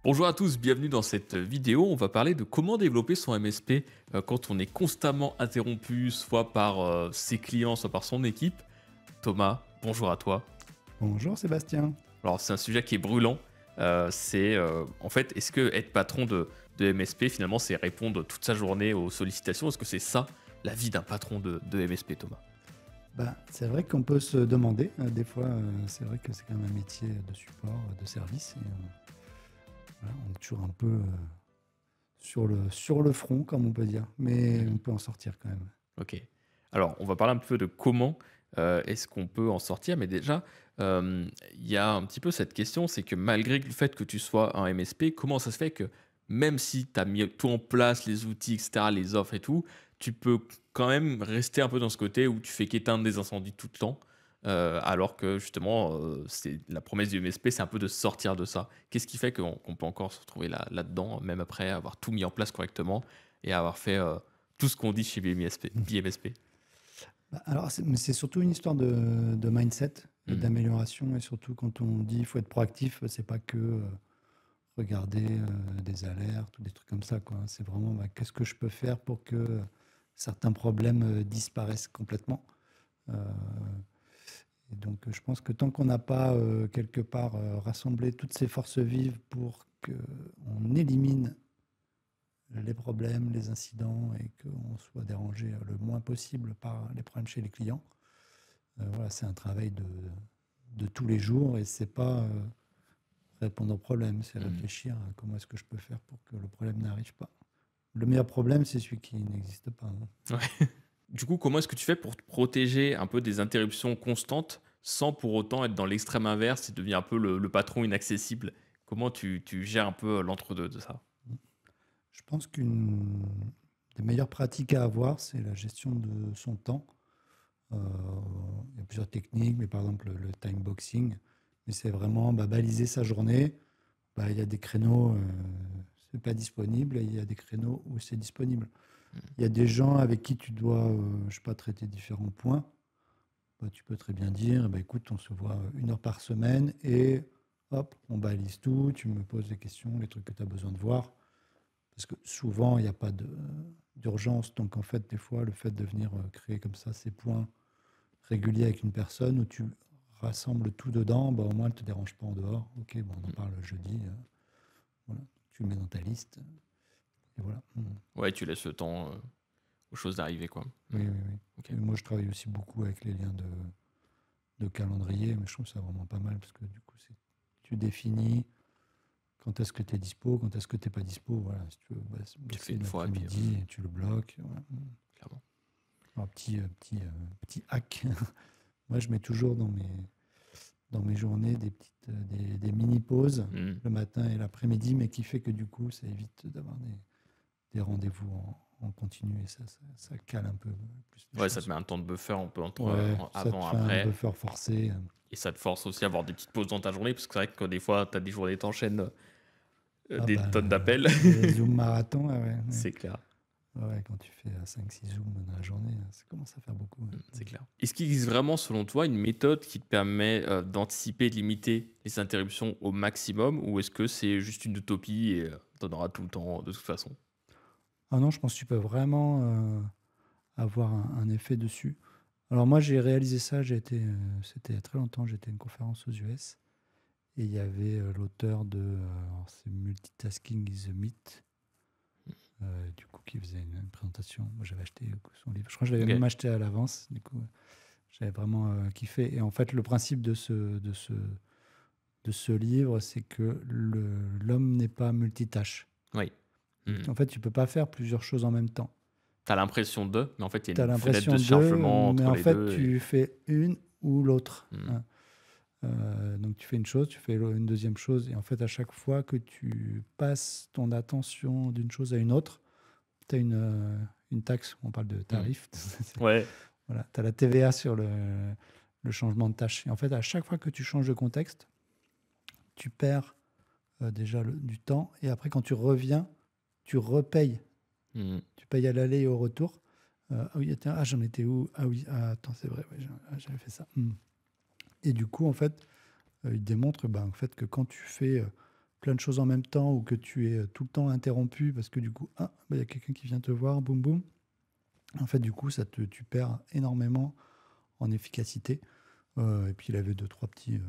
Bonjour à tous, bienvenue dans cette vidéo. On va parler de comment développer son MSP quand on est constamment interrompu, soit par ses clients, soit par son équipe. Thomas, bonjour à toi. Bonjour Sébastien. Alors c'est un sujet qui est brûlant. En fait, est-ce que être patron de MSP, finalement, c'est répondre toute sa journée aux sollicitations? Est-ce que c'est ça, la vie d'un patron de MSP, Thomas? C'est vrai qu'on peut se demander, des fois, c'est vrai que c'est quand même un métier de support, de service. Et, voilà, on est toujours un peu sur le front, comme on peut dire, mais on Mhm. peut en sortir quand même. Ok. Alors, on va parler un peu de comment est-ce qu'on peut en sortir. Mais déjà, il y a un petit peu cette question, c'est que malgré le fait que tu sois un MSP, comment ça se fait que même si tu as mis tout en place, les outils, etc., les offres et tout, tu peux quand même rester un peu dans ce côté où tu fais qu'éteindre des incendies tout le temps, alors que justement, c'est la promesse du MSP, c'est un peu de sortir de ça. Qu'est-ce qui fait qu'on peut encore se retrouver là-dedans, même après avoir tout mis en place correctement et avoir fait tout ce qu'on dit chez BMSP? BMSP. Alors, mais c'est surtout une histoire de mindset et Mhm. d'amélioration, et surtout quand on dit qu'il faut être proactif, c'est pas que regarder des alertes ou des trucs comme ça, quoi. C'est vraiment qu'est-ce que je peux faire pour que certains problèmes disparaissent complètement. Euh, Et donc, je pense que tant qu'on n'a pas, quelque part, rassemblé toutes ces forces vives pour qu'on élimine les problèmes, les incidents et qu'on soit dérangé le moins possible par les problèmes chez les clients, voilà, c'est un travail de tous les jours et c'est pas répondre aux problèmes, c'est Mhm. réfléchir à comment est-ce que je peux faire pour que le problème n'arrive pas. Le meilleur problème, c'est celui qui n'existe pas, hein. Ouais. Du coup, comment est-ce que tu fais pour te protéger un peu des interruptions constantes sans pour autant être dans l'extrême inverse et devenir un peu le patron inaccessible? Comment tu gères un peu l'entre-deux de ça? Je pense qu'une des meilleures pratiques à avoir, c'est la gestion de son temps. Euh, il y a plusieurs techniques, mais par exemple le time boxing, mais c'est vraiment baliser sa journée. Il y a des créneaux, c'est pas disponible, et il y a des créneaux où c'est disponible. Il y a des gens avec qui tu dois, je sais pas, traiter différents points. Tu peux très bien dire, écoute, on se voit 1 heure par semaine et hop, on balise tout, tu me poses les questions, les trucs que tu as besoin de voir. Parce que souvent, il n'y a pas d'urgence. Donc, en fait, des fois, le fait de venir créer comme ça ces points régulier avec une personne où tu rassembles tout dedans, au moins elle ne te dérange pas en dehors. Ok, bon, on en parle jeudi. Voilà. Tu le mets dans ta liste. Et voilà. Ouais, tu laisses le temps aux choses d'arriver, quoi. Oui, oui, oui. Ok. Et moi, je travaille aussi beaucoup avec les liens de calendrier, mais je trouve ça vraiment pas mal parce que du coup, tu définis quand est-ce que tu es dispo, quand est-ce que tu n'es pas dispo. Voilà. Si tu veux Tu le fais bosser une fois et puis, l'après-midi, et tu le bloques. Voilà. clairement. Un petit hack. Moi, je mets toujours dans mes journées des mini-pauses Mhm. le matin et l'après-midi, mais qui fait que du coup, ça évite d'avoir des rendez-vous en continu et ça cale un peu plus les Ouais, ça te choses. met un temps de buffer un peu entre Ouais, ça te avant et fait un après. buffer forcé. Et ça te force aussi à avoir des petites pauses dans ta journée, parce que c'est vrai que des fois, tu as des journées, t'enchaînes Ah des tonnes d'appels. les Zoom marathon, ah ouais, ouais. C'est clair. Ouais, quand tu fais 5-6 Zooms dans la journée, ça commence à faire beaucoup. Ouais. C'est clair. Est-ce qu'il existe vraiment, selon toi, une méthode qui te permet d'anticiper et de limiter les interruptions au maximum, ou est-ce que c'est juste une utopie et t'en auras tout le temps de toute façon? Ah non, je pense que tu peux vraiment avoir un effet dessus. Alors moi, j'ai réalisé ça, c'était il y a très longtemps, j'étais à une conférence aux US, et il y avait l'auteur alors c'est Multitasking is a Myth, du coup, qui faisait une présentation. Moi, j'avais acheté son livre. Je crois que je l'avais Ok. même acheté à l'avance, du coup, j'avais vraiment kiffé. Et en fait, le principe de ce livre, c'est que l'homme n'est pas multitâche. Oui. Donc, Hmm. en fait, tu peux pas faire plusieurs choses en même temps. T'as l'impression de, mais en fait, il y Tu a as une fenêtre de l'impression de, chargement mais entre en les fait, deux. Et... tu fais une ou l'autre, Hmm. hein. Donc, tu fais une chose, tu fais une deuxième chose, et en fait, à chaque fois que tu passes ton attention d'une chose à une autre, tu as une taxe, on parle de Hmm. tarif. Ouais. Voilà, tu as la TVA sur le changement de tâche. Et en fait, à chaque fois que tu changes de contexte, tu perds déjà du temps, et après, quand tu reviens, tu repayes. Hmm. Tu payes à l'aller et au retour. Ah oui, attends, j'en étais où? Ah oui, attends, c'est vrai, ouais, j'avais fait ça. Et du coup, en fait, il démontre en fait, que quand tu fais plein de choses en même temps ou que tu es tout le temps interrompu parce que du coup, il y a quelqu'un qui vient te voir, boum, boum. En fait, du coup, tu perds énormément en efficacité. Et puis, il avait deux, trois petits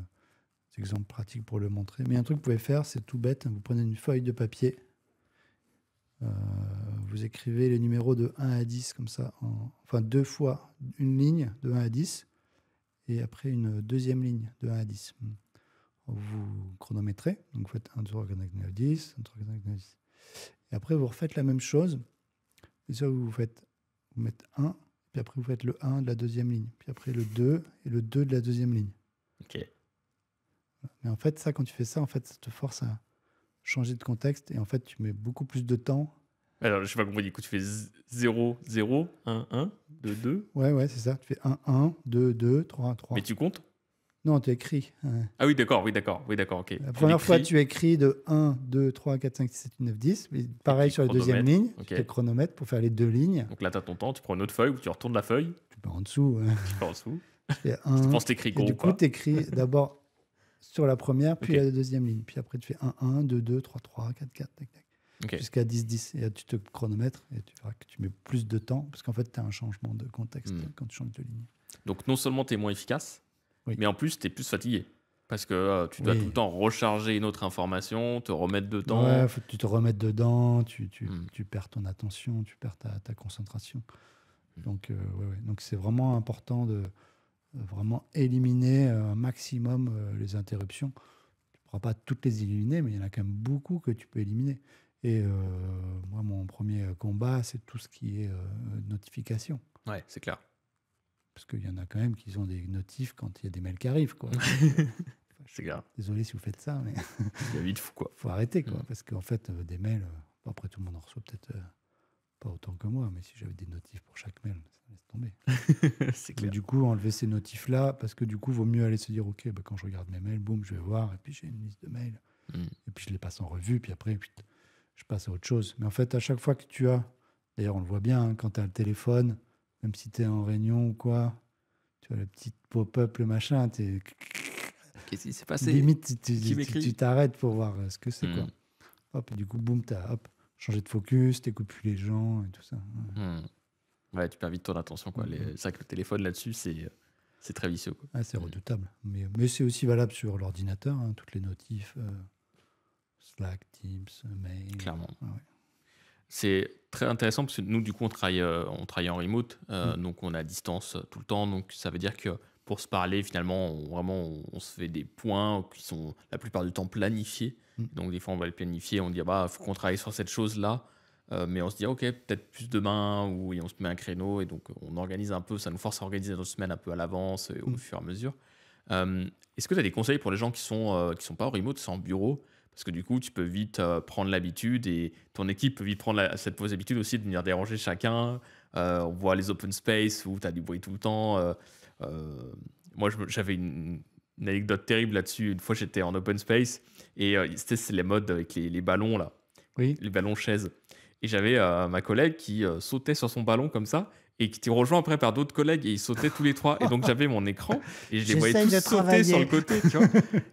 exemples pratiques pour le montrer. Mais un truc que vous pouvez faire, c'est tout bête. Vous prenez une feuille de papier, euh, vous écrivez les numéros de 1 à 10 comme ça, enfin 2 fois une ligne de 1 à 10 et après une deuxième ligne de 1 à 10. Vous chronométrez, donc vous faites 1, 2, 3, 4, 5, 9, 10, 1, 2, 3, 4, 5, 9, 10. Et après, vous refaites la même chose. Et ça, vous mettez 1, puis après, vous faites le 1 de la deuxième ligne, puis après le 2 et le 2 de la deuxième ligne. Ok. Mais en fait, ça, quand tu fais ça, en fait, ça te force à changer de contexte et en fait, tu mets beaucoup plus de temps. Alors, je sais pas compris, du coup, tu fais 0, 0, 1, 1, 2, 2. Ouais, c'est ça. Tu fais 1, 1, 2, 2, 3, 3. Mais tu comptes? Non, tu écris. Ouais. Ah oui, d'accord, ok. La Tu première fois, l'écris, tu écris de 1, 2, 3, 4, 5, 6, 7, 8, 9, 10. Mais et pareil puis sur la deuxième chronomètre. ligne, Ok. tu te chronomètres pour faire les deux lignes. Donc là, tu as ton temps, tu prends une autre feuille ou tu retournes la feuille, Tu peux en dessous. tu fais en dessous. Tu fais Je 1. pense que t'écris Et gros du ou coup, pas. tu écris d'abord sur la première, puis Ok. la deuxième ligne. Puis après, tu fais 1, 1, 2, 2, 3, 3, 4, 4, tac, tac. Ok. Jusqu'à 10, 10. Et là, tu te chronomètres et tu verras que tu mets plus de temps parce qu'en fait, tu as un changement de contexte quand tu changes de ligne. Donc non seulement tu es moins efficace, Oui. mais en plus tu es plus fatigué. Parce que tu dois Oui. tout le temps recharger une autre information, te remettre dedans. Ouais, faut que tu te remettes dedans, tu Mm. perds ton attention, tu perds ta concentration. Donc, Donc, c'est vraiment important de vraiment éliminer un maximum les interruptions. Tu ne pourras pas toutes les éliminer, mais il y en a quand même beaucoup que tu peux éliminer. Et moi, mon premier combat, c'est tout ce qui est notification. Ouais, c'est clair. Parce qu'il y en a quand même qui ont des notifs quand il y a des mails qui arrivent, quoi. C'est clair. Désolé si vous faites ça, mais Il y a vite fou, quoi. faut arrêter, quoi. Mm. Parce qu'en fait, des mails, après tout le monde en reçoit peut-être pas autant que moi, mais si j'avais des notifs pour chaque mail, ça laisse tomber. C'est Mais clair. du coup, enlever ces notifs-là, parce que du coup, vaut mieux aller se dire, OK, quand je regarde mes mails, boum, je vais voir, et puis j'ai une liste de mails, Mm. et puis je les passe en revue, puis après, je passe à autre chose. Mais en fait, à chaque fois que tu as, d'ailleurs, on le voit bien, quand tu as le téléphone, même si tu es en réunion ou quoi, tu as le petit pop-up, le machin, Qu'est-ce qui s'est passé? limite, Qui m'écrit? tu t'arrêtes pour voir ce que c'est, quoi. Mm. Hop, et du coup, boum, tu as changé de focus, tu n'écoutes plus les gens et tout ça. Mm. Ouais, tu perds vite ton attention, quoi. C'est vrai que le téléphone là-dessus, c'est très vicieux, quoi. Ah, c'est redoutable. Mais c'est aussi valable sur l'ordinateur, hein, toutes les notifs, Slack, Teams, Mail. Clairement. Ouais. C'est très intéressant parce que nous, du coup, on travaille en remote, donc on est à distance tout le temps. Donc ça veut dire que pour se parler, finalement, on se fait des points qui sont la plupart du temps planifiés. Donc des fois, on va les planifier, on dit, faut qu'on travaille sur cette chose-là. Mais on se dit, OK, peut-être plus demain, ou et on se met un créneau. Et donc on organise un peu, ça nous force à organiser nos semaines un peu à l'avance, au fur et à mesure. Est-ce que tu as des conseils pour les gens qui sont pas en remote, qui sont en bureau? Parce que du coup, tu peux vite prendre l'habitude et ton équipe peut vite prendre cette fausse habitude aussi de venir déranger chacun. On voit les open space où tu as du bruit tout le temps. Moi, j'avais une anecdote terrible là-dessus. Une fois, j'étais en open space et c'est les modes avec les ballons, là, Oui. les ballons chaises. Et j'avais ma collègue qui sautait sur son ballon comme ça et qui était rejoint après par d'autres collègues et ils sautaient tous les trois. Et donc, j'avais mon écran et je les voyais tous sauter sur le côté, tu vois.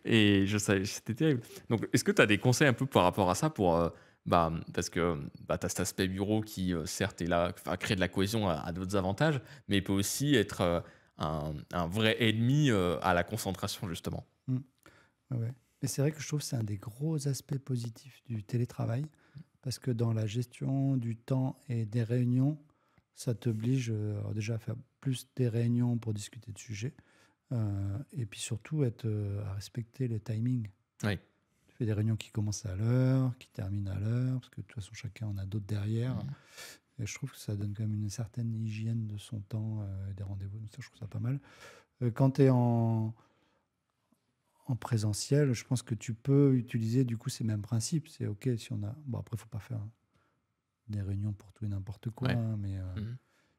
Et je savais, c'était terrible. Donc, est-ce que tu as des conseils un peu par rapport à ça pour, parce que tu as cet aspect bureau qui, certes, est là, créer de la cohésion à d'autres avantages, mais peut aussi être un vrai ennemi à la concentration, justement. Ouais. Mais c'est vrai que je trouve que c'est un des gros aspects positifs du télétravail, parce que dans la gestion du temps et des réunions, ça t'oblige déjà à faire plus des réunions pour discuter de sujets, et puis surtout à respecter les timings. Oui. Tu fais des réunions qui commencent à l'heure, qui terminent à l'heure, parce que de toute façon, chacun en a d'autres derrière. Et je trouve que ça donne quand même une certaine hygiène de son temps et des rendez-vous. Donc ça, je trouve ça pas mal. Quand tu es en présentiel, je pense que tu peux utiliser du coup ces mêmes principes. C'est OK si on a... Bon, après, il ne faut pas faire des réunions pour tout et n'importe quoi, hein, mais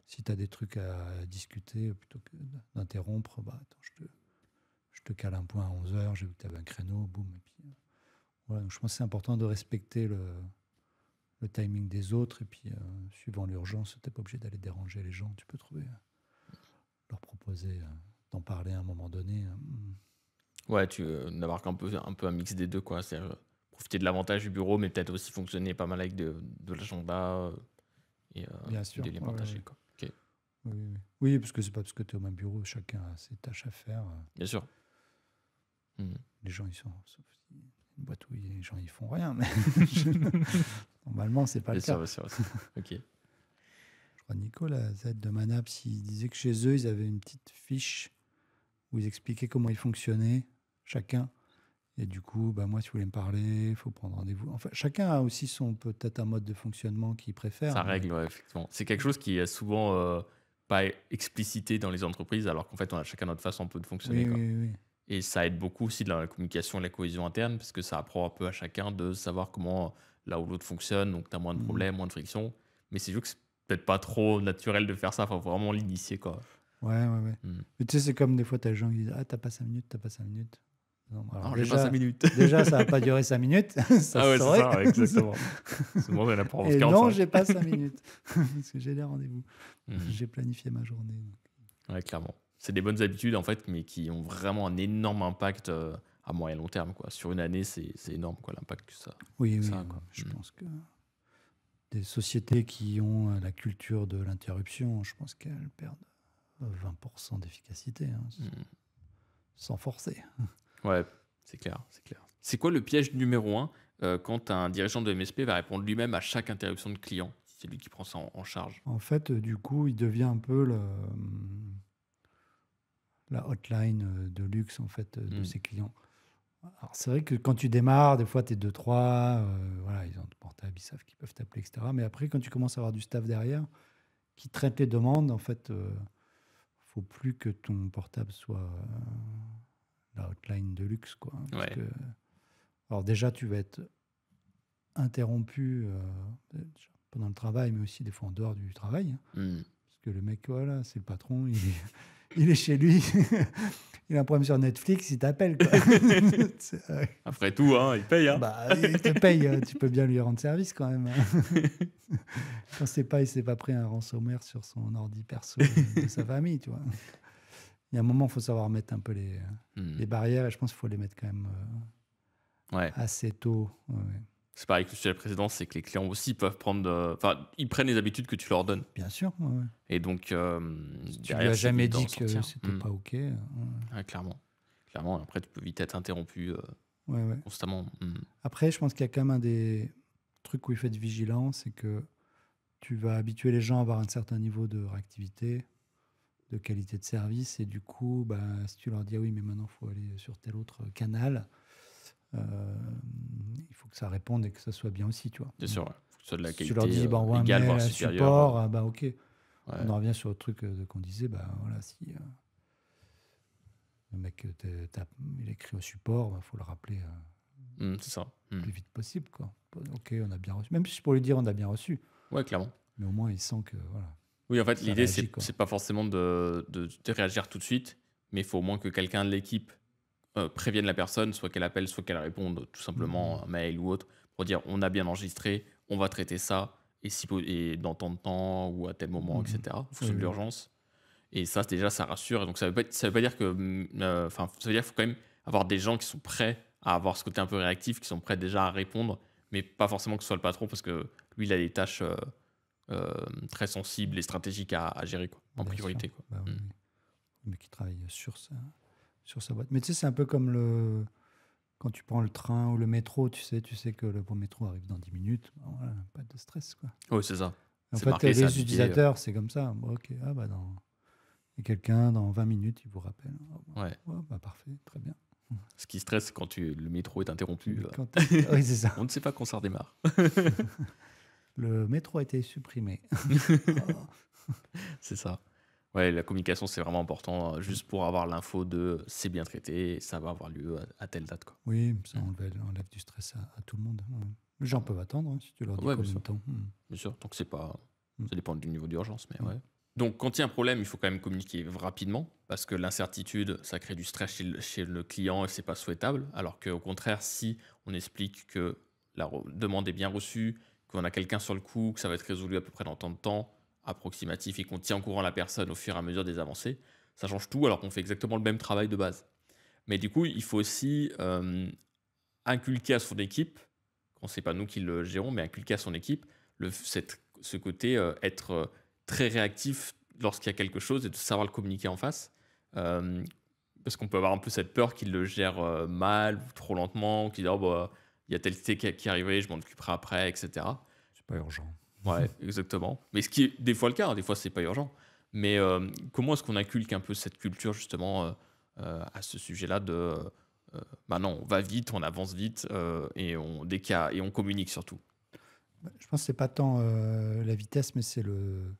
si tu as des trucs à discuter, plutôt que d'interrompre, attends, je te cale un point à 11h, j'ai vu que tu avais un créneau, boum, et puis voilà. Donc je pense que c'est important de respecter le timing des autres, et puis suivant l'urgence, tu n'es pas obligé d'aller déranger les gens, tu peux trouver, leur proposer d'en parler à un moment donné. Ouais, d'avoir un peu un mix des deux, quoi. C'est profiter de l'avantage du bureau, mais peut-être aussi fonctionner pas mal avec de l'agenda et Bien sûr. d'éléments Ouais, ouais, partagés, ouais. quoi. Ok, Oui, oui, oui. Oui, parce que c'est pas parce que tu es au même bureau, chacun a ses tâches à faire. bien sûr. Mhm. Les gens, ils sont. Sauf si une boîte où les gens, ils font rien. Mais normalement, c'est pas le Bien sûr, cas. bien sûr. Ok. Je crois Nicolas Z de Manaps, il disait que chez eux, ils avaient une petite fiche où ils expliquaient comment ils fonctionnaient, chacun. Et du coup, bah, moi, si vous voulez me parler, il faut prendre rendez-vous. Enfin, chacun a aussi son peut-être un mode de fonctionnement qu'il préfère. Ça Mais règle, ouais, effectivement. C'est quelque chose qui est souvent pas explicité dans les entreprises, alors qu'en fait, on a chacun notre façon un peu de fonctionner, oui, quoi. oui, oui. Et ça aide beaucoup aussi dans la communication et la cohésion interne, parce que ça apprend un peu à chacun de savoir comment l'un ou l'autre fonctionne, donc tu as moins de Mhm. problèmes, moins de friction. Mais c'est juste que c'est peut-être pas trop naturel de faire ça, faut vraiment l'initier, quoi. Ouais, ouais, ouais. Hmm. Mais tu sais, c'est comme des fois, tu as des gens qui disent: Ah, t'as pas 5 minutes, t'as pas 5 minutes. Non, alors Non, j'ai pas 5 minutes. déjà, ça va pas durer 5 minutes, ça Ah se ouais, c'est saurait. ça, ouais, exactement. Souvent, il y en a pour Et non, 45. j'ai pas 5 minutes, parce que j'ai des rendez-vous. Hmm. J'ai planifié ma journée. Ouais, clairement. C'est des bonnes habitudes, en fait, mais qui ont vraiment un énorme impact à moyen et long terme, quoi. Sur une année, c'est énorme, quoi, l'impact Oui, que oui, ça a, quoi. je Hmm. pense que des sociétés qui ont la culture de l'interruption, je pense qu'elles perdent 20% d'efficacité, hein, Hmm. sans forcer. Ouais, c'est clair, c'est clair. C'est quoi le piège numéro un quand un dirigeant de MSP va répondre lui-même à chaque interruption de client? Si c'est lui qui prend ça en charge. En fait, du coup, il devient un peu la hotline de luxe en fait, de Hmm. ses clients. Alors, c'est vrai que quand tu démarres, des fois, tu es 2-3, voilà, ils ont ton portable, ils savent qu'ils peuvent t'appeler, etc. Mais après, quand tu commences à avoir du staff derrière qui traite les demandes, en fait, faut plus que ton portable soit la hotline de luxe, quoi, hein, parce Ouais. que, alors déjà, tu vas être interrompu pendant le travail, mais aussi des fois en dehors du travail, hein, Hmm. parce que le mec, voilà, c'est le patron, il est chez lui, il a un problème sur Netflix, il t'appelle, quoi. Ouais. Après tout, hein, il paye, hein. Bah, il te paye, tu peux bien lui rendre service quand même, hein. Quand il s'est pas pris un ransomware sur son ordi perso de sa famille, tu vois. Il y a un moment, il faut savoir mettre un peu Hmm. les barrières, et je pense qu'il faut les mettre quand même Ouais. assez tôt. Ouais, ouais. C'est pareil que sur la précédence, c'est que les clients aussi peuvent prendre. Enfin, ils prennent les habitudes que tu leur donnes. Bien sûr. Ouais, ouais. Et donc, Si tu lui derrière, as c'est jamais vite d'en dit que sortir. c'était Hmm. pas OK, ouais, Ouais, clairement. Clairement, après, tu peux vite être interrompu ouais, ouais. constamment. Hmm. Après, je pense qu'il y a quand même un des trucs où il faut être vigilant, c'est que tu vas habituer les gens à avoir un certain niveau de réactivité, de qualité de service, et du coup, bah, si tu leur dis: ah oui, mais maintenant, il faut aller sur tel autre canal, euh, il faut que ça réponde et que ça soit bien aussi, tu vois. Bien sûr, ouais. Faut que ce soit de la Si tu leur qualité dis: bah, envoie un égale, mail voire à supérieure. support, ah, bah OK. Ouais. On en revient sur le truc qu'on disait, bah voilà, si le mec il écrit au support, il faut le rappeler C'est ça. le plus vite possible, quoi. OK, on a bien reçu. Même si c'est pour lui dire on a bien reçu, Ouais, clairement. mais au moins il sent que voilà, Oui, en fait, ça l'idée, réagit, quoi. c'est pas forcément de réagir tout de suite, mais il faut au moins que quelqu'un de l'équipe prévienne la personne, soit qu'elle appelle, soit qu'elle réponde tout simplement un mail ou autre, pour dire on a bien enregistré, on va traiter ça, et, et dans tant de temps, ou à tel moment, Mhm. etc., en Oui, fonction de oui. l'urgence. Et ça, déjà, ça rassure. Et donc, ça veut pas dire que. Enfin, ça veut dire qu'il faut quand même avoir des gens qui sont prêts à avoir ce côté un peu réactif, qui sont prêts déjà à répondre, mais pas forcément que ce soit le patron, parce que lui, il a des tâches euh, très sensibles et stratégiques à gérer, quoi, en Bien sûr. priorité, quoi. Bah oui, oui. Le mec qui travaille sur sa boîte. Mais tu sais, c'est un peu comme quand tu prends le train ou le métro, tu sais que le métro arrive dans 10 minutes. Bon, voilà, pas de stress, quoi. Oui, c'est ça. En C'est fait, marqué, c'est les indiqué. utilisateurs, c'est comme ça. Bon, OK, ah bah et quelqu'un, dans 20 minutes, il vous rappelle. Ah bah, Ouais. ouais, bah parfait, très bien. Ce qui stresse, c'est quand le métro est interrompu. Oui, c'est ça. On ne sait pas quand ça redémarre. Le métro a été supprimé. Oh. C'est ça. Ouais, la communication, c'est vraiment important, juste pour avoir l'info de c'est bien traité, et ça va avoir lieu à telle date, quoi. Oui, ça enlève du stress à tout le monde. Ouais. Les gens peuvent attendre, hein, si tu leur dis Ouais, bien combien de sûr. temps. Bien sûr, donc c'est pas. Mm. Ça dépend du niveau d'urgence, mais Mm. ouais. Donc, quand il y a un problème, il faut quand même communiquer rapidement, parce que l'incertitude, ça crée du stress chez le client et c'est pas souhaitable. Alors qu'au contraire, si on explique que la demande est bien reçue, qu'on a quelqu'un sur le coup, que ça va être résolu à peu près dans tant de temps, approximatif, et qu'on tient au courant la personne au fur et à mesure des avancées, ça change tout alors qu'on fait exactement le même travail de base. Mais du coup, il faut aussi inculquer à son équipe quand c'est pas nous qui le gérons, mais inculquer à son équipe ce côté être très réactif lorsqu'il y a quelque chose et de savoir le communiquer en face. Euh, Parce qu'on peut avoir un peu cette peur qu'il le gère mal ou trop lentement, qu'il dit oh, bah, il y a tel thé qui est arrivé, je m'en occuperai après, etc. C'est pas urgent. Ouais, exactement. Mais ce qui est des fois le cas, hein, des fois c'est pas urgent. Mais comment est-ce qu'on inculque un peu cette culture justement à ce sujet-là de bah non, on va vite, on avance vite dès et on communique surtout. Je pense que c'est pas tant la vitesse, mais c'est le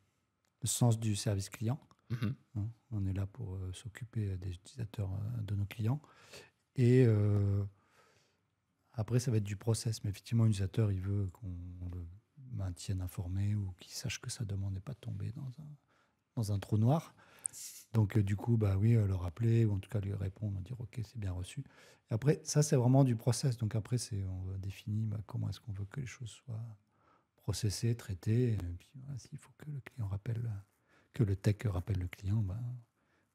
sens du service client. Mhm. Hein. On est là pour s'occuper des utilisateurs de nos clients. Et après, ça va être du process. Mais effectivement, l'utilisateur, il veut qu'on le maintienne informé ou qu'il sache que sa demande n'est pas tombée dans un trou noir. Donc, du coup, bah oui, le rappeler ou en tout cas lui répondre, dire OK, c'est bien reçu. Et après, ça, c'est vraiment du process. Donc, après, on définit comment est-ce qu'on veut que les choses soient processées, traitées. Et puis, voilà, s'il faut que le client rappelle, que le tech rappelle le client, bah,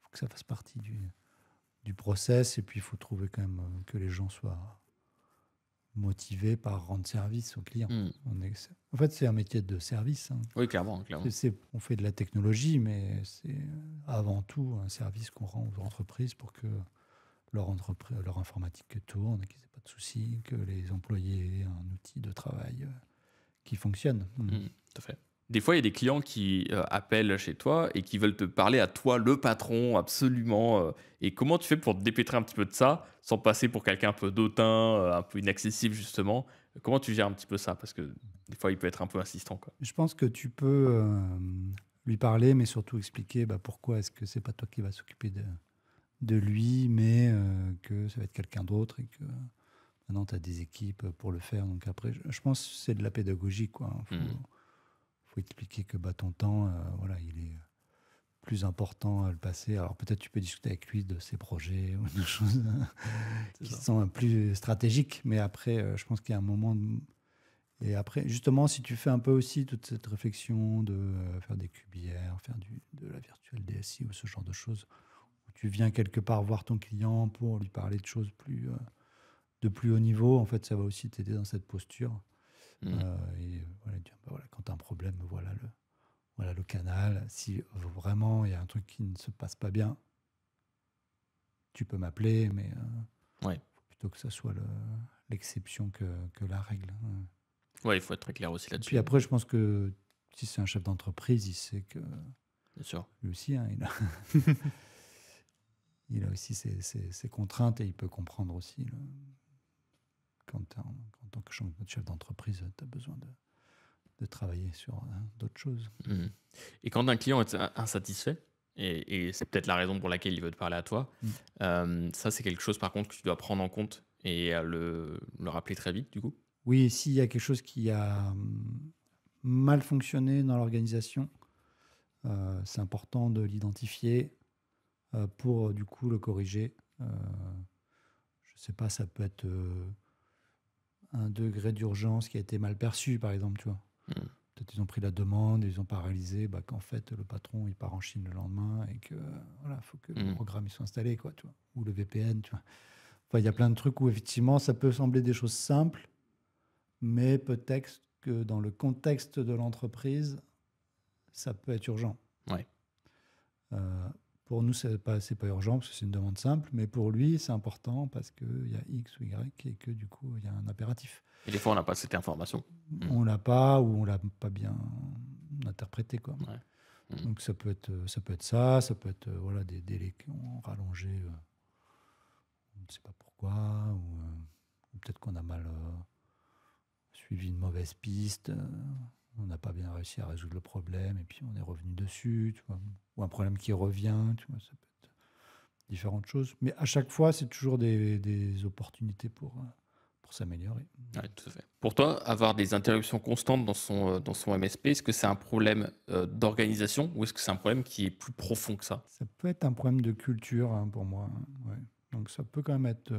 faut que ça fasse partie du process. Et puis, il faut trouver quand même que les gens soient motivés par rendre service aux clients. Mhm. En fait, c'est un métier de service. Hein. Oui, clairement, clairement. On fait de la technologie, mais c'est avant tout un service qu'on rend aux entreprises pour que leur informatique tourne, qu'ils n'aient pas de soucis, que les employés aient un outil de travail qui fonctionne. Tout à fait. Des fois, il y a des clients qui appellent chez toi et qui veulent te parler à toi, le patron, absolument. Et comment tu fais pour te dépêtrer un petit peu de ça, sans passer pour quelqu'un un peu d'autant, un peu inaccessible, justement? Comment tu gères un petit peu ça? Parce que des fois, il peut être un peu insistant, quoi. Je pense que tu peux lui parler, mais surtout expliquer pourquoi est-ce que c'est pas toi qui vas s'occuper de lui, mais que ça va être quelqu'un d'autre et que maintenant tu as des équipes pour le faire. Donc après, je pense que c'est de la pédagogie, quoi. Faut expliquer que ton temps, voilà, il est plus important à le passer. Alors peut-être tu peux discuter avec lui de ses projets ou des choses qui sont plus stratégiques, mais après, je pense qu'il y a un moment. Et après, justement, si tu fais un peu aussi toute cette réflexion de faire des QBR, faire de la virtuelle DSI ou ce genre de choses, où tu viens quelque part voir ton client pour lui parler de choses de plus haut niveau, en fait, ça va aussi t'aider dans cette posture. Et voilà, dire, voilà, quand tu as un problème, voilà le canal. Si vraiment il y a un truc qui ne se passe pas bien, tu peux m'appeler, mais Ouais. plutôt que ça soit l'exception que la règle. Ouais, il faut être très clair aussi Et là-dessus. puis après, je pense que si c'est un chef d'entreprise, il sait que Bien sûr. lui aussi, hein, il a aussi ses contraintes et il peut comprendre aussi quand en tant que chef d'entreprise, tu as besoin de travailler sur d'autres choses. Et quand un client est insatisfait, et c'est peut-être la raison pour laquelle il veut te parler à toi, ça c'est quelque chose par contre que tu dois prendre en compte et le rappeler très vite du coup. Oui, s'il y a quelque chose qui a mal fonctionné dans l'organisation, c'est important de l'identifier pour du coup le corriger. Je ne sais pas, ça peut être un degré d'urgence qui a été mal perçu, par exemple, tu vois. Peut-être ils ont pris la demande, ils ont pas réalisé qu'en fait le patron il part en Chine le lendemain et que voilà, faut que le programme il soit installé, quoi, tu vois, ou le VPN, tu vois. Enfin, il y a plein de trucs où effectivement ça peut sembler des choses simples, mais peut-être que dans le contexte de l'entreprise, ça peut être urgent. Ouais. Pour nous, c'est pas urgent parce que c'est une demande simple, mais pour lui, c'est important parce qu'il y a X ou Y et que du coup, il y a un impératif. Et des fois on n'a pas cette information. On l'a pas ou on l'a pas bien interprété, quoi. Ouais. Donc ça peut être ça, ça peut être voilà, des délais qui ont rallongé, on ne sait pas pourquoi, ou peut-être qu'on a mal suivi une mauvaise piste, on n'a pas bien réussi à résoudre le problème et puis on est revenu dessus, tu vois. Ou un problème qui revient, tu vois, ça peut être différentes choses. Mais à chaque fois, c'est toujours des opportunités pour s'améliorer. Ouais, tout à fait. Pour toi, avoir des interruptions constantes dans son MSP, est-ce que c'est un problème d'organisation ou est-ce que c'est un problème qui est plus profond que ça? Ça peut être un problème de culture pour moi. Ouais. Donc ça peut quand même être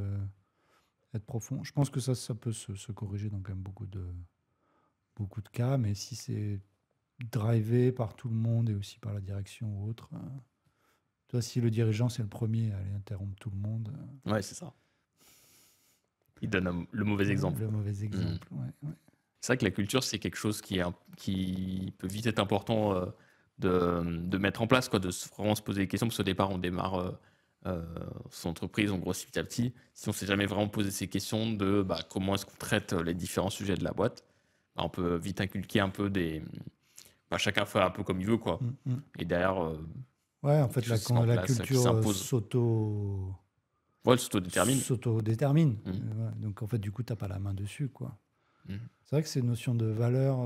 profond. Je pense que ça peut se corriger dans quand même beaucoup de cas, mais si c'est drivé par tout le monde et aussi par la direction ou autre, toi, si le dirigeant c'est le premier à aller interrompre tout le monde, Ouais, c'est ça. Il donne le mauvais exemple, le quoi. mauvais Mmh. exemple. Ouais, ouais. C'est vrai que la culture, c'est quelque chose qui peut vite être important de mettre en place, quoi, vraiment se poser des questions, parce qu'au départ, on démarre son entreprise, on grossit petit à petit. Si on s'est jamais vraiment posé ces questions de comment est-ce qu'on traite les différents sujets de la boîte, on peut vite inculquer un peu chacun fait un peu comme il veut, quoi. Mm, mm. Et derrière, Ouais, en il y a fait, quelque chose qui se met en la place, qui culture s'impose. Ouais, elle s'autodétermine. s'auto-détermine. Mhm. Ouais. Donc, en fait, du coup, tu n'as pas la main dessus, quoi. Mhm. C'est vrai que ces notions de valeur,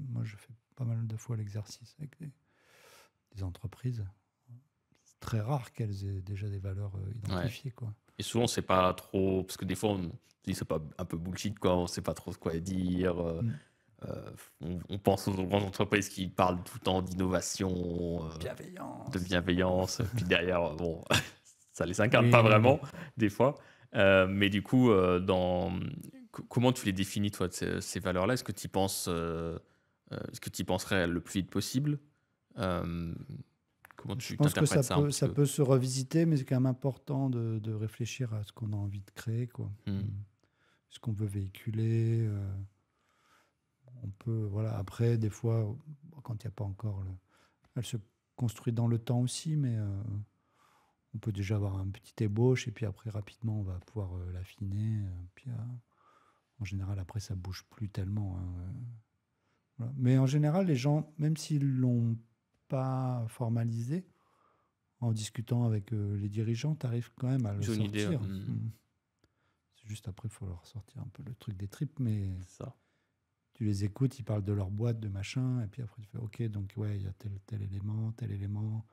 moi, je fais pas mal de fois l'exercice avec des entreprises. C'est très rare qu'elles aient déjà des valeurs Ouais. identifiées, quoi. Et souvent, c'est pas trop. Parce que des fois, on se dit c'est pas un peu bullshit, quoi. On sait pas trop quoi dire. Mm. On pense aux grandes entreprises qui parlent tout le temps d'innovation, de Bienveillance. bienveillance. Puis derrière, bon, ça les incarne pas Oui, vraiment, oui. des fois. Mais du coup, comment tu les définis, toi, ces valeurs-là? Est-ce que tu y penses, est-ce que tu y penserais le plus vite possible? Euh, Comment Je tu pense que t'interprètes ça un petit ça peu? peut se revisiter, mais c'est quand même important de réfléchir à ce qu'on a envie de créer, quoi. Hmm. Ce qu'on veut véhiculer. On peut, voilà. Après, des fois, quand il n'y a pas encore elle se construit dans le temps aussi, mais on peut déjà avoir un petit ébauche et puis après, rapidement, on va pouvoir l'affiner. Puis, en général, après, ça bouge plus tellement, hein. Voilà. Mais en général, les gens, même s'ils l'ont pas formalisé, en discutant avec les dirigeants, tu arrives quand même à le J'ai une idée. sortir. C'est juste après, il faut leur sortir un peu le truc des tripes, mais C'est ça. tu les écoutes, ils parlent de leur boîte, de machin, et puis après tu fais OK, donc ouais, il y a tel élément, tel élément.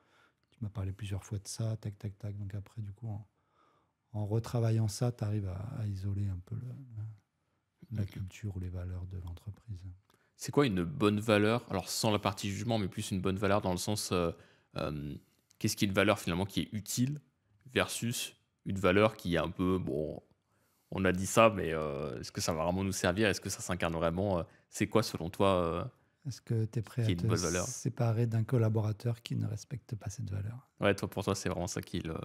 Tu m'as parlé plusieurs fois de ça, tac, tac, tac. Donc après, du coup, en retravaillant ça, tu arrives à isoler un peu la Mhm. culture ou les valeurs de l'entreprise. C'est quoi une bonne valeur? Alors sans la partie jugement, mais plus une bonne valeur dans le sens, euh, qu'est-ce qui est une valeur finalement qui est utile versus une valeur qui est un peu, bon, on a dit ça, mais est-ce que ça va vraiment nous servir? Est-ce que ça s'incarne vraiment? C'est quoi selon toi Est-ce que tu es prêt qui à est une te bonne valeur? séparer d'un collaborateur qui ne respecte pas cette valeur? Ouais, toi, pour toi, c'est vraiment ça qui est le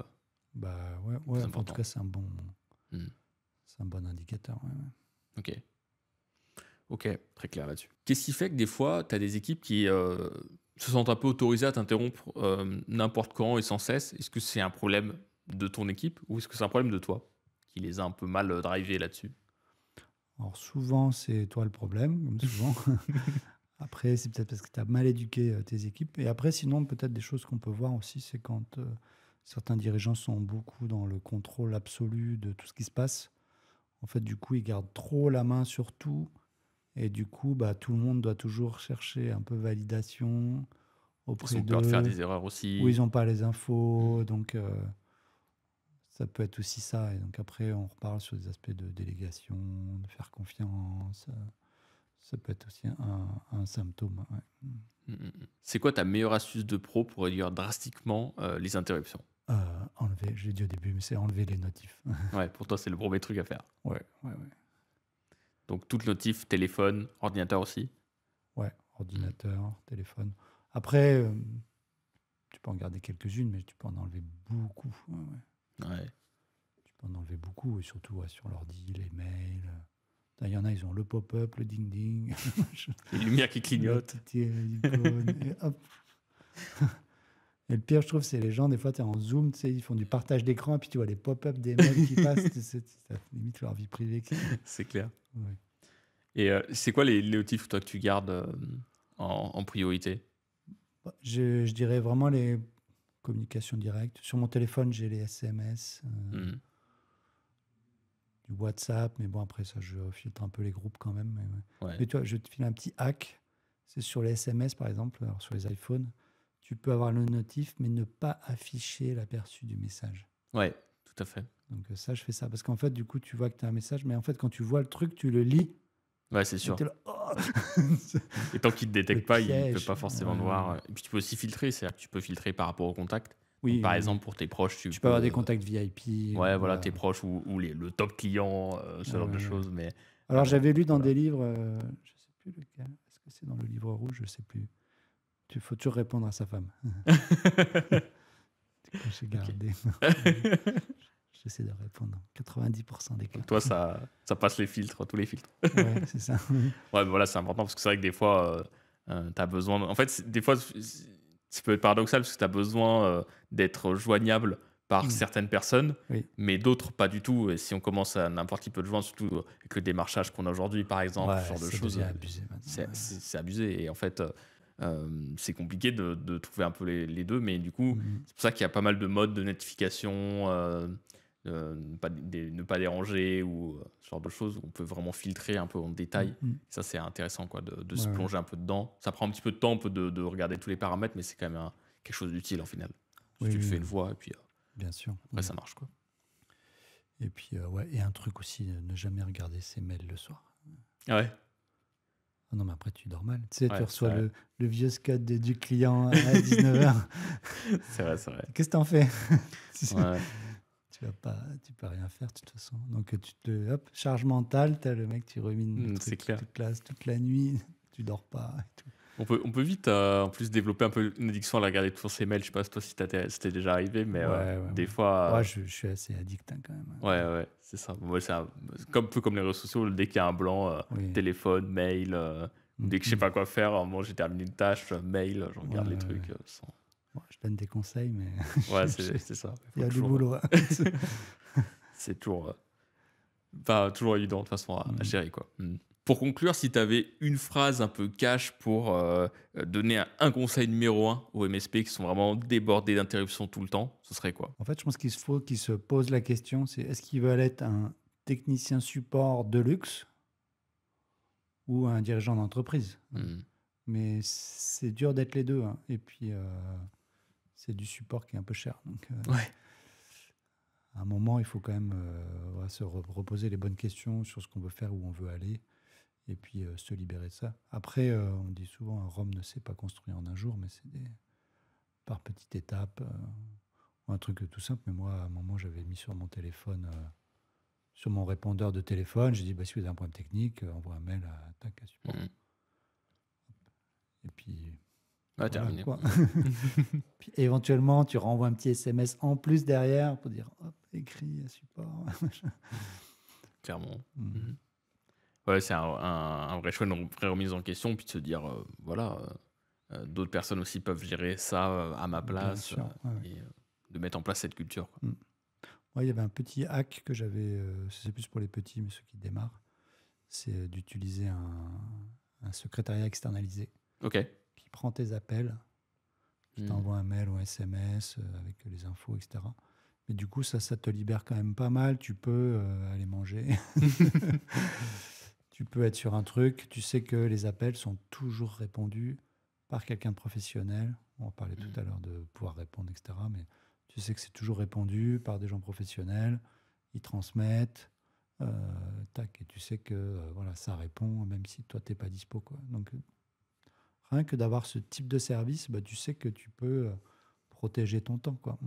Bah ouais, plus ouais, enfin, en tout important. cas, Hmm. c'est un bon indicateur. Ouais, ouais. Ok. Ok, très clair là-dessus. Qu'est-ce qui fait que des fois, tu as des équipes qui se sentent un peu autorisées à t'interrompre n'importe quand et sans cesse? Est-ce que c'est un problème de ton équipe ou est-ce que c'est un problème de toi qui les a un peu mal drivés là-dessus? Alors souvent, c'est toi le problème, comme souvent. Après, c'est peut-être parce que tu as mal éduqué tes équipes. Et après, sinon, peut-être des choses qu'on peut voir aussi, c'est quand certains dirigeants sont beaucoup dans le contrôle absolu de tout ce qui se passe. En fait, du coup, ils gardent trop la main sur tout. Et du coup, bah, tout le monde doit toujours chercher un peu validation Ils auprès ont peur de faire d'eux, des erreurs où ils aussi. n'ont pas les Hmm. infos. Donc, ça peut être aussi ça. Et donc, après, on reparle sur des aspects de délégation, de faire confiance. Ça peut être aussi un symptôme. Ouais. Hmm, hmm, hmm. C'est quoi ta meilleure astuce de pro pour réduire drastiquement les interruptions? Enlever, je l'ai dit au début, mais c'est enlever les notifs. Ouais, pour toi, c'est le premier truc à faire. Ouais, ouais, ouais. Donc, toute notif, téléphone, ordinateur aussi. Ouais, Hmm. ordinateur, téléphone. Après, tu peux en garder quelques-unes, mais tu peux en enlever beaucoup. Ouais, ouais. Ouais. Tu peux en enlever beaucoup, et surtout ouais, sur l'ordi, les mails. Il y en a, ils ont le pop-up, le ding-ding, Les lumières qui la clignotent. petite icône, et hop. Et le pire, je trouve, c'est les gens, des fois, tu es en Zoom, tu sais, ils font du partage d'écran, et puis tu vois les pop-up des mails qui passent, ça limite leur vie privée. C'est clair. Ouais. Et c'est quoi les notifs toi que tu gardes en priorité? Bah, je dirais vraiment les communications directes. Sur mon téléphone, j'ai les SMS, Mhm. du WhatsApp, mais bon, après ça, je filtre un peu les groupes quand même. Ouais. Mais tu vois, je vais te filer un petit hack. C'est sur les SMS, par exemple, alors sur les iPhones, tu peux avoir le notif, mais ne pas afficher l'aperçu du message. Ouais, tout à fait. Donc ça, je fais ça. Parce qu'en fait, du coup, tu vois que tu as un message, mais en fait, quand tu vois le truc, tu le lis, Ouais, c'est et sûr. tu es là, oh Et tant qu'il ne te le détecte pas, il peut piège. pas forcément Ouais, le ouais. voir. Et puis tu peux aussi filtrer, c'est-à-dire que tu peux filtrer par rapport au contact. Donc Oui, par oui, oui. exemple, pour tes proches, tu Tu peux avoir des peux. contacts VIP, Ouais, voilà, voilà. tes proches ou le top client, ce Ouais, genre ouais, de ouais. choses. Mais Alors, j'avais lu dans voilà. des livres, je sais plus lequel, est-ce que c'est dans le livre rouge, je sais plus. Il faut toujours répondre à sa femme. Quand j'ai Ok. gardé. J'essaie de répondre 90% des cas. Donc toi, ça passe les filtres, tous les filtres. Ouais, c'est ça. Ouais, voilà, c'est important parce que c'est vrai que des fois, tu as besoin. En fait, des fois, ça peut être paradoxal parce que tu as besoin d'être joignable par Mm. certaines personnes, Oui. mais d'autres pas du tout. Et si on commence à n'importe qui peut te joindre, surtout avec le démarchage qu'on a aujourd'hui, par exemple, ce Ouais, genre de ça choses, devient abusé maintenant. Ouais. c'est abusé. Et en fait, c'est compliqué de trouver un peu les deux, mais du coup, Mm. c'est pour ça qu'il y a pas mal de modes de notification. Ne pas déranger ou ce genre de choses où on peut vraiment filtrer un peu en Mm. détail. Mm. Ça, c'est intéressant quoi, de Ouais, se ouais. plonger un peu dedans. Ça prend un petit peu de temps un peu de regarder tous les paramètres, mais c'est quand même quelque chose d'utile en final. Si Oui, tu le oui, fais une fois, et puis bien sûr. après, ça marche. Quoi. Et puis, ouais, et un truc aussi, ne jamais regarder ses mails le soir. Ah ouais, Ah non, mais après, tu dors mal. Tu sais, tu ouais reçois c'est le vieux scud du client à 19h. c'est vrai, c'est vrai. Qu'est-ce que t'en fais? Ouais. Tu peux rien faire de toute façon. Donc, hop, charge mentale, t'as le mec, tu rumines le C'est truc clair. toute la nuit, tu dors pas et tout. On peut vite, en plus, développer un peu une addiction à la regarder toujours ses mails. Je sais pas si toi, si c'était déjà arrivé, mais Ouais, ouais, des ouais. fois, Ouais, je suis assez addict hein, quand même. ouais, c'est ça. Moi, comme, un peu comme les réseaux sociaux, dès qu'il y a un blanc, Oui. téléphone, mail, ou dès que je sais Mhm. pas quoi faire, moi j'ai terminé une tâche, mail, je Ouais, regarde les ouais, trucs ouais. sans. Bon, je donne des conseils, mais Ouais, je- c'est ça. Il il y faut a du toujours, boulot. Hein. c'est toujours pas toujours évident de toute façon à Mhm. gérer quoi. Pour conclure, si tu avais une phrase un peu cash pour donner un conseil numéro un aux MSP qui sont vraiment débordés d'interruptions tout le temps, ce serait quoi? En fait, je pense qu'il faut qu'ils se posent la question, c'est est-ce qu'ils veulent être un technicien support de luxe ou un dirigeant d'entreprise? Hmm. Mais c'est dur d'être les deux. Hein. Et puis, c'est du support qui est un peu cher. Donc, Ouais. à un moment, il faut quand même ouais, se reposer les bonnes questions sur ce qu'on veut faire, où on veut aller, et puis se libérer de ça. Après, on dit souvent, un Rome ne s'est pas construit en un jour, mais c'est par petites étapes. Ou un truc tout simple. Mais moi, à un moment, j'avais mis sur mon téléphone, sur mon répondeur de téléphone, j'ai dit, bah, si vous avez un problème technique, envoie un mail à tac, à support. Hmm. Et puis, Ouais, voilà, terminé. quoi. Puis éventuellement, tu renvoies un petit SMS en plus derrière pour dire hop, écrit à support. Clairement. Mm. Mhm. Ouais, c'est un vrai choix, une vraie remise en question, puis de se dire, voilà, d'autres personnes aussi peuvent gérer ça à ma Bien place sûr. Ouais, ouais. et de mettre en place cette culture. Quoi. Mm. Ouais, il y avait un petit hack que j'avais, c'est plus pour les petits, mais ceux qui démarrent, c'est d'utiliser un secrétariat externalisé Ok. qui prend tes appels, qui t'envoie un mail ou un SMS avec les infos, etc. Mais du coup, ça te libère quand même pas mal. Tu peux aller manger. Tu peux être sur un truc. Tu sais que les appels sont toujours répondus par quelqu'un de professionnel. On parlait tout à l'heure de pouvoir répondre, etc. Mais tu sais que c'est toujours répondu par des gens professionnels. Ils transmettent. Tac, et tu sais que voilà, ça répond, même si toi, tu n'es pas dispo. Quoi. Donc, rien que d'avoir ce type de service, bah, tu sais que tu peux protéger ton temps. Quoi.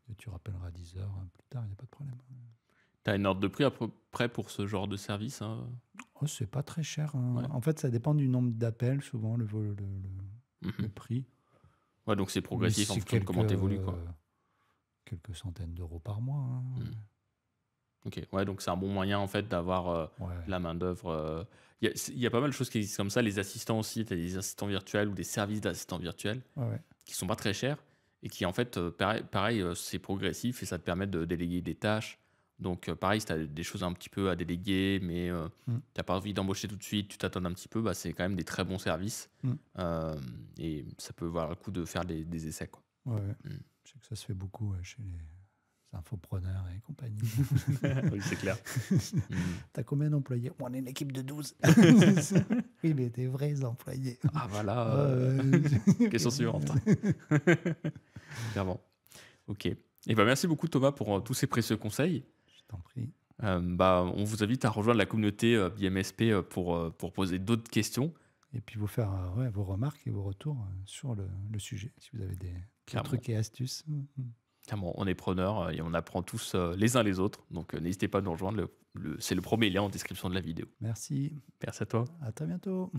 Et tu rappelleras 10 heures plus tard, il n'y a pas de problème. T'as une ordre de prix à peu près pour ce genre de service hein? Oh, c'est pas très cher. Hein. Ouais. En fait, ça dépend du nombre d'appels, souvent, le Mhm. prix. Ouais, donc c'est Mais progressif en c'est fonction de comment t'évolues. Quoi. quelques centaines d'euros par mois. Hein. Ok, ouais, donc c'est un bon moyen en fait d'avoir Ouais. la main-d'œuvre. Il y a pas mal de choses qui existent comme ça. Les assistants aussi, tu as des assistants virtuels ou des services d'assistants virtuels Ouais, ouais. qui sont pas très chers et qui en fait, pareil c'est progressif et ça te permet de déléguer des tâches. Donc pareil, si tu as des choses un petit peu à déléguer, mais Mm. tu n'as pas envie d'embaucher tout de suite, tu t'attends un petit peu, bah, c'est quand même des très bons services. Mm. Et ça peut valoir le coup de faire des essais. Quoi. Ouais, ouais. Mm. Je sais que ça se fait beaucoup chez les infopreneurs et compagnie. Oui, c'est clair. T'as combien d'employés? On est une équipe de 12. Oui, mais des vrais employés. Ah voilà, question suivante. Clairement. Ok. Et ben merci beaucoup Thomas pour tous ces précieux conseils. Je t'en prie. On vous invite à rejoindre la communauté BMSP pour poser d'autres questions. Et puis vous faire ouais, vos remarques et vos retours sur le sujet, si vous avez des Clairement. trucs et astuces. Clairement, on est preneurs et on apprend tous les uns les autres. Donc n'hésitez pas à nous rejoindre. C'est le premier lien en description de la vidéo. Merci. Merci à toi. À très bientôt.